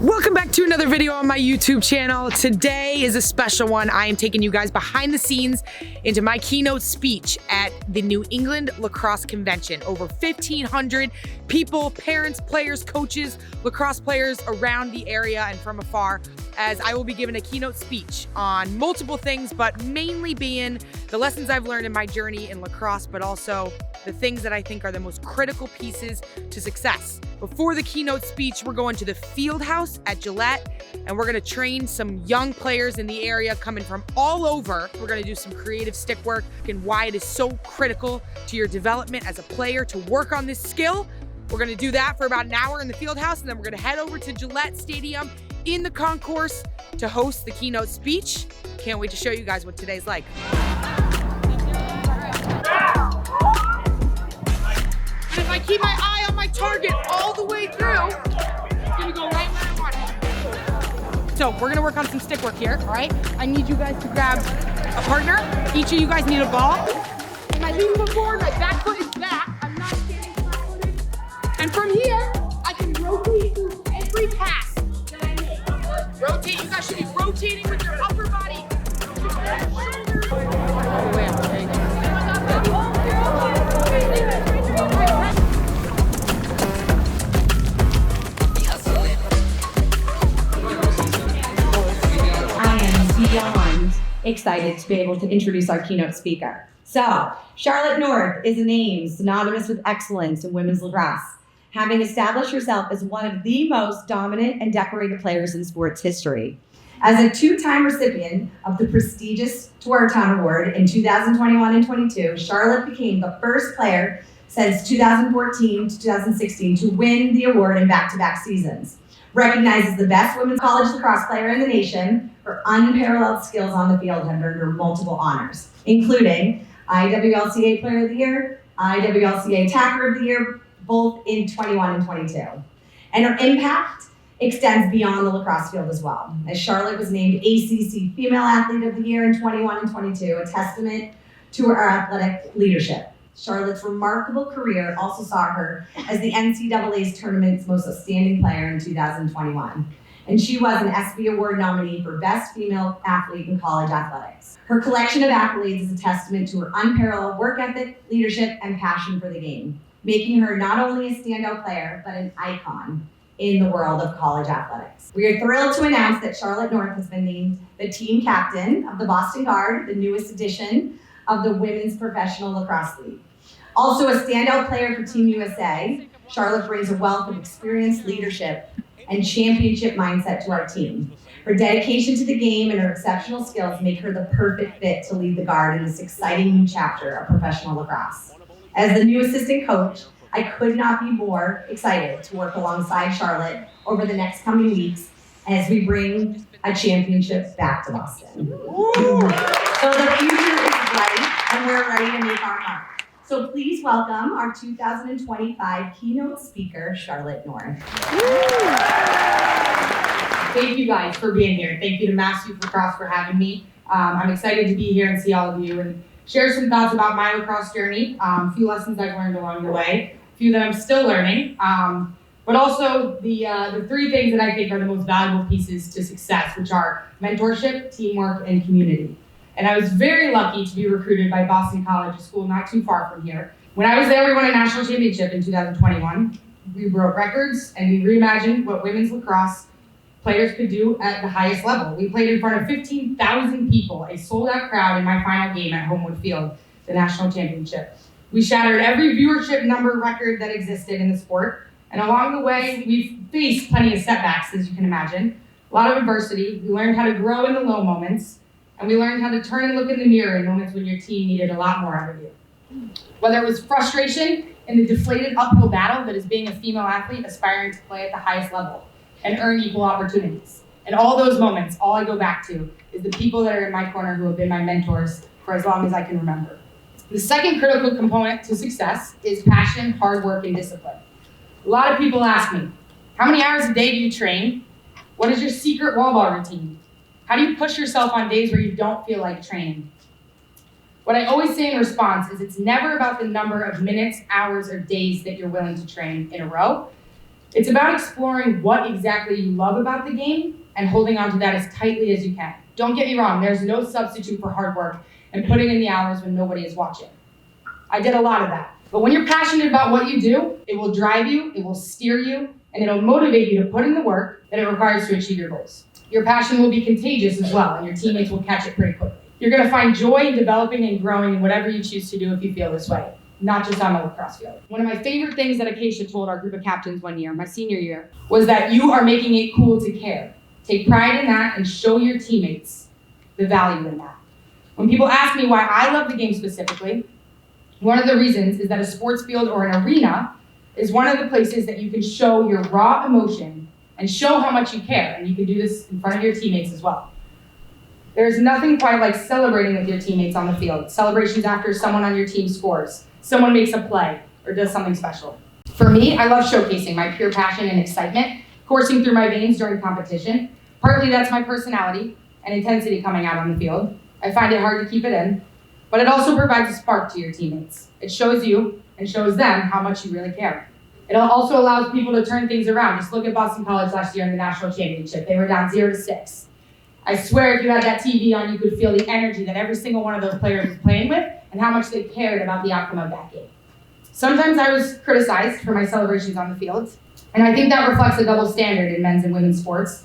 Welcome back to another video on my YouTube channel. Today is a special one. I am taking you guys behind the scenes into my keynote speech at the New England Lacrosse Convention. Over 1,500 people, parents, players, coaches, lacrosse players around the area and from afar, as I will be giving a keynote speech on multiple things, but mainly being the lessons I've learned in my journey in lacrosse, but also the things that I think are the most critical pieces to success. Before the keynote speech, we're going to the field house at Gillette, and we're gonna train some young players in the area coming from all over. We're gonna do some creative stick work and why it is so critical to your development as a player to work on this skill. We're gonna do that for about an hour in the field house, and then we're gonna head over to Gillette Stadium in the concourse to host the keynote speech. Can't wait to show you guys what today's like. And if I keep my eye on my target all the way through, it's gonna go right where I want it. So we're gonna work on some stick work here, all right? I need you guys to grab a partner. Each of you guys need a ball. My lead foot forward, my back foot is back. I'm not standing flat-footed. And from here, I can rotate through every pass that I make. Rotate, you guys should be rotating with your upper body. All the way up, there you go. Beyond excited to be able to introduce our keynote speaker. So, Charlotte North is a name synonymous with excellence in women's lacrosse, having established herself as one of the most dominant and decorated players in sports history. As a two-time recipient of the prestigious To Our Town Award in 2021 and 22, Charlotte became the first player since 2014 to 2016 to win the award in back-to-back seasons. Recognized as the best women's college lacrosse player in the nation, her unparalleled skills on the field have earned her multiple honors, including IWLCA Player of the Year, IWLCA Attacker of the Year, both in 21 and 22. And her impact extends beyond the lacrosse field as well, as Charlotte was named ACC Female Athlete of the Year in 21 and 22, a testament to her athletic leadership. Charlotte's remarkable career also saw her as the NCAA's tournament's most outstanding player in 2021. And she was an ESPY Award nominee for Best Female Athlete in College Athletics. Her collection of accolades is a testament to her unparalleled work ethic, leadership, and passion for the game, making her not only a standout player, but an icon in the world of college athletics. We are thrilled to announce that Charlotte North has been named the team captain of the Boston Guard, the newest edition of the Women's Professional Lacrosse League. Also a standout player for Team USA, Charlotte brings a wealth of experience, leadership, and championship mindset to our team. Her dedication to the game and her exceptional skills make her the perfect fit to lead the Guard in this exciting new chapter of professional lacrosse. As the new assistant coach, I could not be more excited to work alongside Charlotte over the next coming weeks as we bring a championship back to Boston. So the future is bright and we're ready to make our mark. So please welcome our 2025 keynote speaker, Charlotte North. Thank you guys for being here. Thank you to Mass Youth Lacrosse for having me. I'm excited to be here and see all of you and share some thoughts about my lacrosse journey, a few lessons I've learned along the way, a few that I'm still learning, but also the three things that I think are the most valuable pieces to success, which are mentorship, teamwork, and community. And I was very lucky to be recruited by Boston College, a school not too far from here. When I was there, we won a national championship in 2021. We broke records and we reimagined what women's lacrosse players could do at the highest level. We played in front of 15,000 people, a sold-out crowd in my final game at Homewood Field, the national championship. We shattered every viewership number record that existed in the sport. And along the way, we've faced plenty of setbacks, as you can imagine. A lot of adversity. We learned how to grow in the low moments. And we learned how to turn and look in the mirror in moments when your team needed a lot more out of you. Whether it was frustration in the deflated uphill battle that is being a female athlete aspiring to play at the highest level and earn equal opportunities. And all those moments, all I go back to is the people that are in my corner who have been my mentors for as long as I can remember. The second critical component to success is passion, hard work, and discipline. A lot of people ask me, how many hours a day do you train? What is your secret wall ball routine? How do you push yourself on days where you don't feel like training? What I always say in response is it's never about the number of minutes, hours, or days that you're willing to train in a row. It's about exploring what exactly you love about the game and holding on to that as tightly as you can. Don't get me wrong, there's no substitute for hard work and putting in the hours when nobody is watching. I did a lot of that. But when you're passionate about what you do, it will drive you, it will steer you, and it'll motivate you to put in the work that it requires to achieve your goals. Your passion will be contagious as well, and your teammates will catch it pretty quickly. You're gonna find joy in developing and growing in whatever you choose to do if you feel this way, not just on a lacrosse field. One of my favorite things that Acacia told our group of captains one year, my senior year, was that you are making it cool to care. Take pride in that and show your teammates the value in that. When people ask me why I love the game specifically, one of the reasons is that a sports field or an arena is one of the places that you can show your raw emotion and show how much you care. And you can do this in front of your teammates as well. There's nothing quite like celebrating with your teammates on the field. Celebrations after someone on your team scores, someone makes a play, or does something special. For me, I love showcasing my pure passion and excitement coursing through my veins during competition. Partly that's my personality and intensity coming out on the field. I find it hard to keep it in, but it also provides a spark to your teammates. It shows you and shows them how much you really care. It also allows people to turn things around. Just look at Boston College last year in the national championship. They were down 0-6. I swear if you had that TV on, you could feel the energy that every single one of those players was playing with and how much they cared about the outcome of that game. Sometimes I was criticized for my celebrations on the field, and I think that reflects a double standard in men's and women's sports.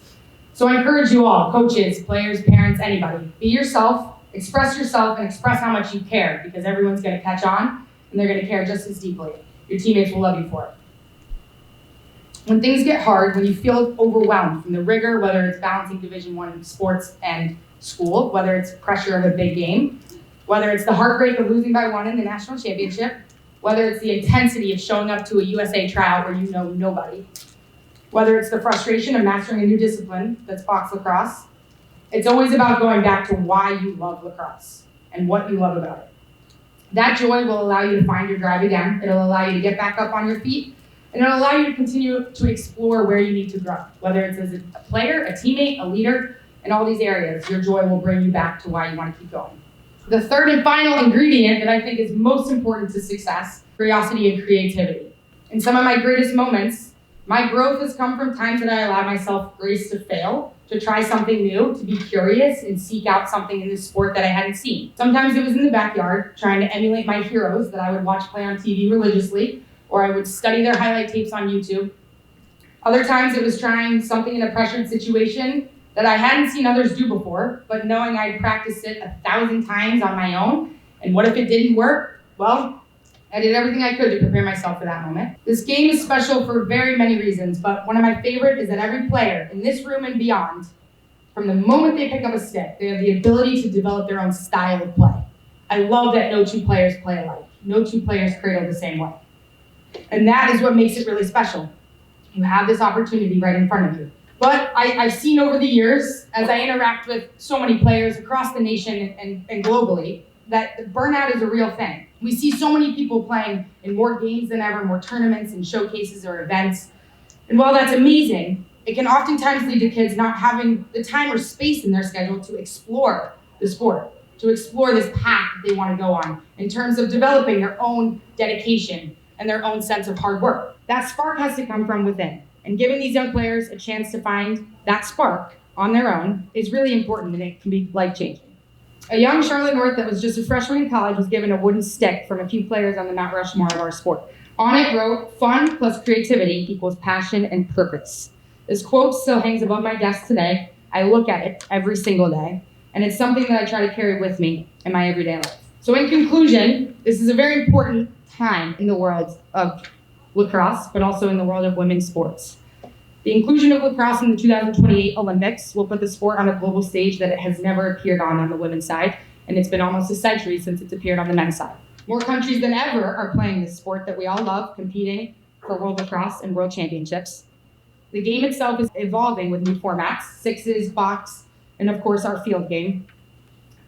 So I encourage you all, coaches, players, parents, anybody, be yourself, and express how much you care, because everyone's gonna catch on and they're gonna care just as deeply. Your teammates will love you for it. When things get hard, when you feel overwhelmed from the rigor, whether it's balancing Division I sports and school, whether it's pressure of a big game, whether it's the heartbreak of losing by 1 in the national championship, whether it's the intensity of showing up to a USA tryout where you know nobody, whether it's the frustration of mastering a new discipline that's box lacrosse, it's always about going back to why you love lacrosse and what you love about it. That joy will allow you to find your drive again. It'll allow you to get back up on your feet, and it'll allow you to continue to explore where you need to grow, whether it's as a player, a teammate, a leader, in all these areas. Your joy will bring you back to why you want to keep going. The third and final ingredient that I think is most important to success, curiosity and creativity. In some of my greatest moments, my growth has come from times that I allowed myself grace to fail, to try something new, to be curious and seek out something in this sport that I hadn't seen. Sometimes it was in the backyard, trying to emulate my heroes that I would watch play on TV religiously, or I would study their highlight tapes on YouTube. Other times it was trying something in a pressured situation that I hadn't seen others do before, but knowing I'd practiced it 1,000 times on my own, and what if it didn't work? Well, I did everything I could to prepare myself for that moment. This game is special for very many reasons, but one of my favorite is that every player in this room and beyond, from the moment they pick up a stick, they have the ability to develop their own style of play. I love that no two players play alike. No two players cradle the same way. And that is what makes it really special. You have this opportunity right in front of you. But I've seen over the years, as I interact with so many players across the nation and globally, that burnout is a real thing. We see so many people playing in more games than ever, more tournaments and showcases or events. And while that's amazing, it can oftentimes lead to kids not having the time or space in their schedule to explore the sport, to explore this path that they want to go on in terms of developing their own dedication and their own sense of hard work. That spark has to come from within. And giving these young players a chance to find that spark on their own is really important, and it can be life-changing. A young Charlotte North that was just a freshman in college was given a wooden stick from a few players on the Mount Rushmore of our sport. On it wrote, "Fun plus creativity equals passion and purpose." This quote still hangs above my desk today. I look at it every single day, and it's something that I try to carry with me in my everyday life. So in conclusion, this is a very important time in the world of lacrosse, but also in the world of women's sports. The inclusion of lacrosse in the 2028 Olympics will put the sport on a global stage that it has never appeared on the women's side, and it's been almost a century since it's appeared on the men's side. More countries than ever are playing this sport that we all love, competing for World Lacrosse and World Championships. The game itself is evolving with new formats, sixes, box, and of course our field game.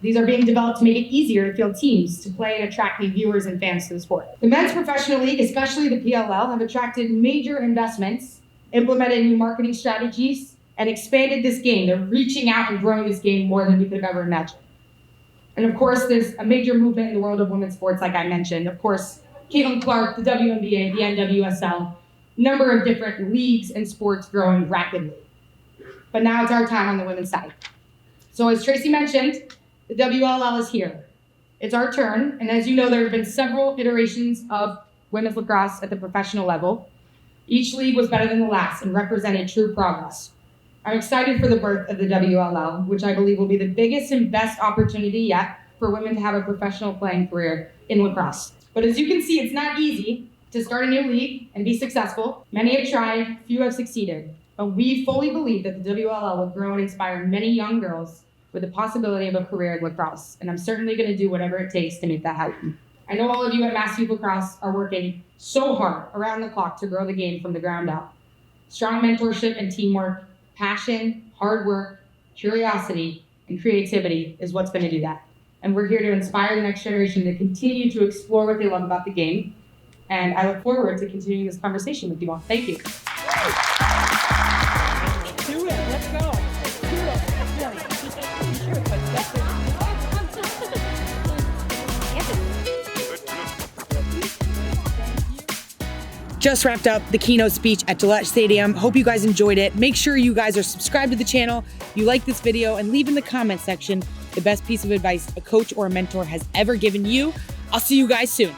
These are being developed to make it easier to field teams to play and attract new viewers and fans to the sport. The Men's Professional League, especially the PLL, have attracted major investments, implemented new marketing strategies, and expanded this game. They're reaching out and growing this game more than we could have ever imagined. And of course, there's a major movement in the world of women's sports, like I mentioned. Of course, Caitlin Clark, the WNBA, the NWSL, number of different leagues and sports growing rapidly. But now it's our time on the women's side. So as Tracy mentioned, the WLL is here. It's our turn, and as you know, there have been several iterations of women's lacrosse at the professional level. Each league was better than the last and represented true progress. I'm excited for the birth of the WLL, which I believe will be the biggest and best opportunity yet for women to have a professional playing career in lacrosse. But as you can see, it's not easy to start a new league and be successful. Many have tried, few have succeeded. But we fully believe that the WLL will grow and inspire many young girls with the possibility of a career in lacrosse. And I'm certainly going to do whatever it takes to make that happen. I know all of you at Mass Youth Lacrosse are working so hard around the clock to grow the game from the ground up. Strong mentorship and teamwork, passion, hard work, curiosity, and creativity is what's going to do that. And we're here to inspire the next generation to continue to explore what they love about the game. And I look forward to continuing this conversation with you all. Thank you. Do it. Let's go. Just wrapped up the keynote speech at Gillette Stadium. Hope you guys enjoyed it. Make sure you guys are subscribed to the channel, you like this video, and leave in the comment section the best piece of advice a coach or a mentor has ever given you. I'll see you guys soon.